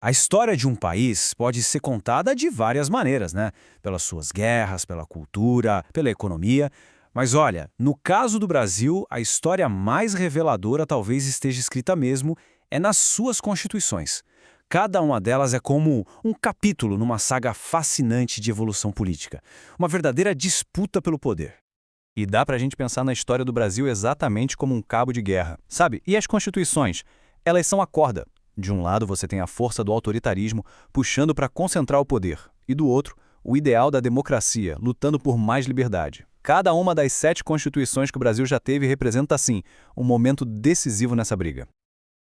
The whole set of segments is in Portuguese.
A história de um país pode ser contada de várias maneiras, né? Pelas suas guerras, pela cultura, pela economia. Mas olha, no caso do Brasil, a história mais reveladora talvez esteja escrita mesmo é nas suas constituições. Cada uma delas é como um capítulo numa saga fascinante de evolução política. Uma verdadeira disputa pelo poder. E dá pra gente pensar na história do Brasil exatamente como um cabo de guerra, sabe? E as constituições? Elas são a corda. De um lado você tem a força do autoritarismo puxando para concentrar o poder, e do outro, o ideal da democracia, lutando por mais liberdade. Cada uma das 7 constituições que o Brasil já teve representa, assim, um momento decisivo nessa briga.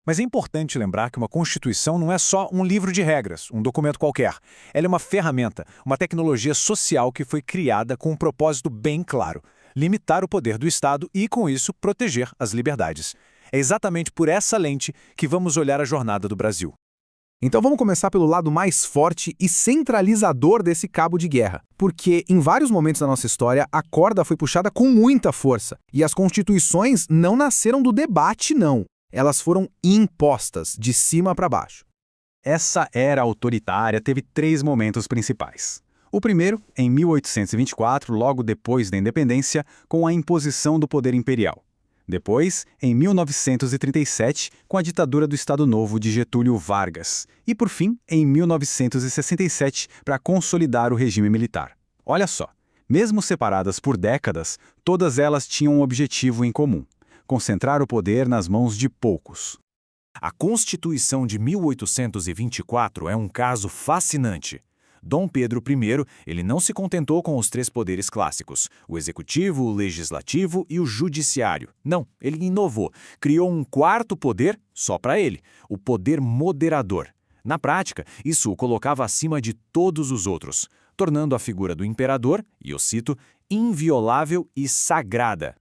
Mas é importante lembrar que uma Constituição não é só um livro de regras, um documento qualquer. Ela é uma ferramenta, uma tecnologia social que foi criada com um propósito bem claro: limitar o poder do Estado e, com isso, proteger as liberdades. É exatamente por essa lente que vamos olhar a jornada do Brasil. Então vamos começar pelo lado mais forte e centralizador desse cabo de guerra. Porque em vários momentos da nossa história, a corda foi puxada com muita força. E as constituições não nasceram do debate, não. Elas foram impostas, de cima para baixo. Essa era autoritária teve 3 momentos principais. O primeiro, em 1824, logo depois da independência, com a imposição do poder imperial. Depois, em 1937, com a ditadura do Estado Novo de Getúlio Vargas. E, por fim, em 1967, para consolidar o regime militar. Olha só, mesmo separadas por décadas, todas elas tinham um objetivo em comum: concentrar o poder nas mãos de poucos. A Constituição de 1824 é um caso fascinante. Dom Pedro I, ele não se contentou com os 3 poderes clássicos, o executivo, o legislativo e o judiciário. Não, ele inovou, criou um 4º poder só para ele, o poder moderador. Na prática, isso o colocava acima de todos os outros, tornando a figura do imperador, e eu cito, inviolável e sagrada.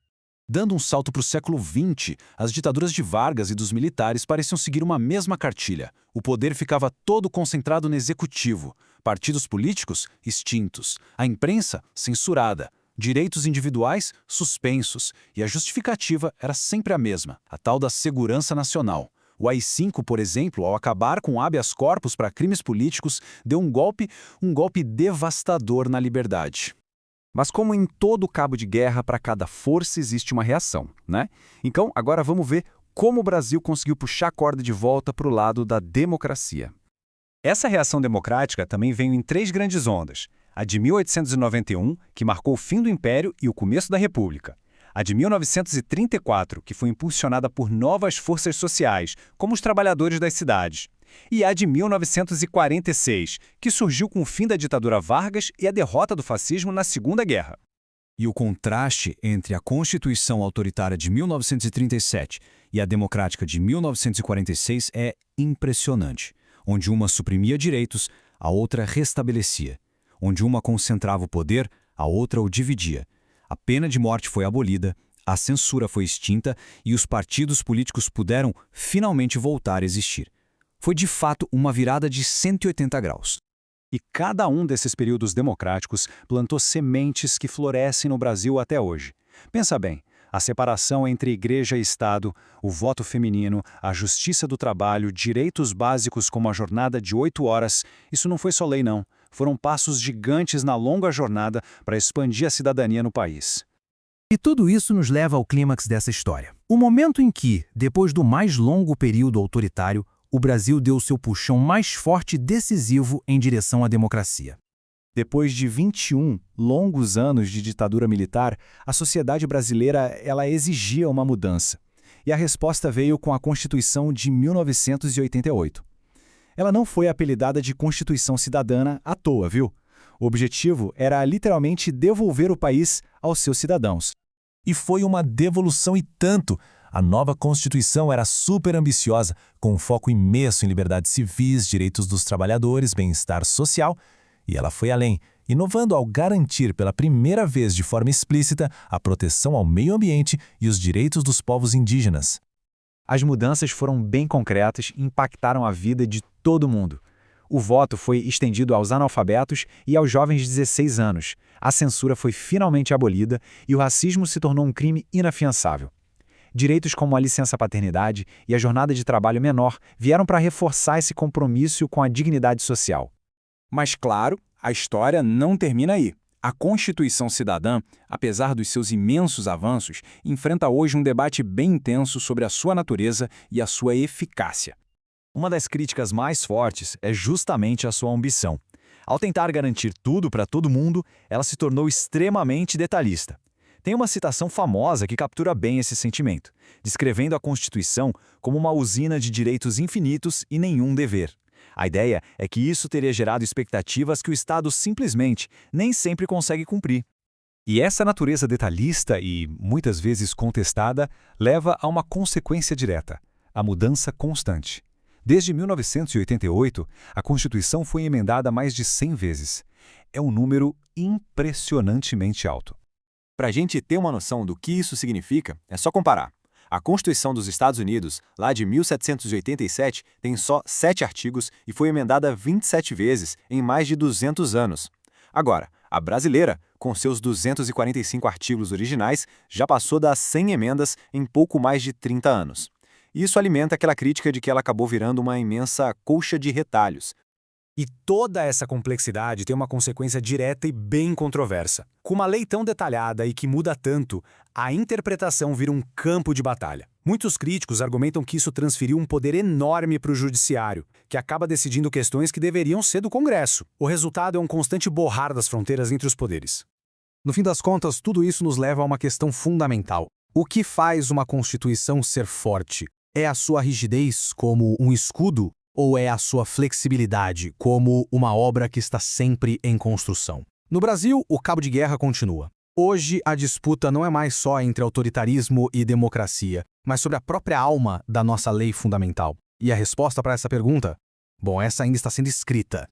Dando um salto para o século XX, as ditaduras de Vargas e dos militares pareciam seguir uma mesma cartilha. O poder ficava todo concentrado no executivo. Partidos políticos, extintos. A imprensa, censurada. Direitos individuais, suspensos. E a justificativa era sempre a mesma, a tal da segurança nacional. O AI-5, por exemplo, ao acabar com habeas corpus para crimes políticos, deu um golpe devastador na liberdade. Mas como em todo cabo de guerra, para cada força existe uma reação, né? Então, agora vamos ver como o Brasil conseguiu puxar a corda de volta para o lado da democracia. Essa reação democrática também veio em 3 grandes ondas. A de 1891, que marcou o fim do Império e o começo da República. A de 1934, que foi impulsionada por novas forças sociais, como os trabalhadores das cidades. E a de 1946, que surgiu com o fim da ditadura Vargas e a derrota do fascismo na Segunda Guerra. E o contraste entre a Constituição autoritária de 1937 e a democrática de 1946 é impressionante. Onde uma suprimia direitos, a outra restabelecia. Onde uma concentrava o poder, a outra o dividia. A pena de morte foi abolida, a censura foi extinta e os partidos políticos puderam finalmente voltar a existir. Foi de fato uma virada de 180 graus. E cada um desses períodos democráticos plantou sementes que florescem no Brasil até hoje. Pensa bem, a separação entre igreja e Estado, o voto feminino, a justiça do trabalho, direitos básicos como a jornada de 8 horas, isso não foi só lei não. Foram passos gigantes na longa jornada para expandir a cidadania no país. E tudo isso nos leva ao clímax dessa história. O momento em que, depois do mais longo período autoritário, o Brasil deu seu puxão mais forte e decisivo em direção à democracia. Depois de 21 longos anos de ditadura militar, a sociedade brasileira ela exigia uma mudança. E a resposta veio com a Constituição de 1988. Ela não foi apelidada de Constituição Cidadã à toa, viu? O objetivo era literalmente devolver o país aos seus cidadãos. E foi uma devolução e tanto. A nova Constituição era super ambiciosa, com um foco imenso em liberdades civis, direitos dos trabalhadores, bem-estar social, e ela foi além, inovando ao garantir pela primeira vez de forma explícita a proteção ao meio ambiente e os direitos dos povos indígenas. As mudanças foram bem concretas e impactaram a vida de todo mundo. O voto foi estendido aos analfabetos e aos jovens de 16 anos. A censura foi finalmente abolida e o racismo se tornou um crime inafiançável. Direitos como a licença-paternidade e a jornada de trabalho menor vieram para reforçar esse compromisso com a dignidade social. Mas, claro, a história não termina aí. A Constituição Cidadã, apesar dos seus imensos avanços, enfrenta hoje um debate bem intenso sobre a sua natureza e a sua eficácia. Uma das críticas mais fortes é justamente a sua ambição. Ao tentar garantir tudo para todo mundo, ela se tornou extremamente detalhista. Tem uma citação famosa que captura bem esse sentimento, descrevendo a Constituição como uma usina de direitos infinitos e nenhum dever. A ideia é que isso teria gerado expectativas que o Estado simplesmente nem sempre consegue cumprir. E essa natureza detalhista e, muitas vezes contestada, leva a uma consequência direta: a mudança constante. Desde 1988, a Constituição foi emendada mais de 100 vezes. É um número impressionantemente alto. Para a gente ter uma noção do que isso significa, é só comparar. A Constituição dos Estados Unidos, lá de 1787, tem só 7 artigos e foi emendada 27 vezes em mais de 200 anos. Agora, a brasileira, com seus 245 artigos originais, já passou das 100 emendas em pouco mais de 30 anos. Isso alimenta aquela crítica de que ela acabou virando uma imensa colcha de retalhos. E toda essa complexidade tem uma consequência direta e bem controversa. Com uma lei tão detalhada e que muda tanto, a interpretação vira um campo de batalha. Muitos críticos argumentam que isso transferiu um poder enorme para o judiciário, que acaba decidindo questões que deveriam ser do Congresso. O resultado é um constante borrar das fronteiras entre os poderes. No fim das contas, tudo isso nos leva a uma questão fundamental. O que faz uma Constituição ser forte? É a sua rigidez como um escudo? Ou é a sua flexibilidade, como uma obra que está sempre em construção? No Brasil, o cabo de guerra continua. Hoje, a disputa não é mais só entre autoritarismo e democracia, mas sobre a própria alma da nossa lei fundamental. E a resposta para essa pergunta? Bom, essa ainda está sendo escrita.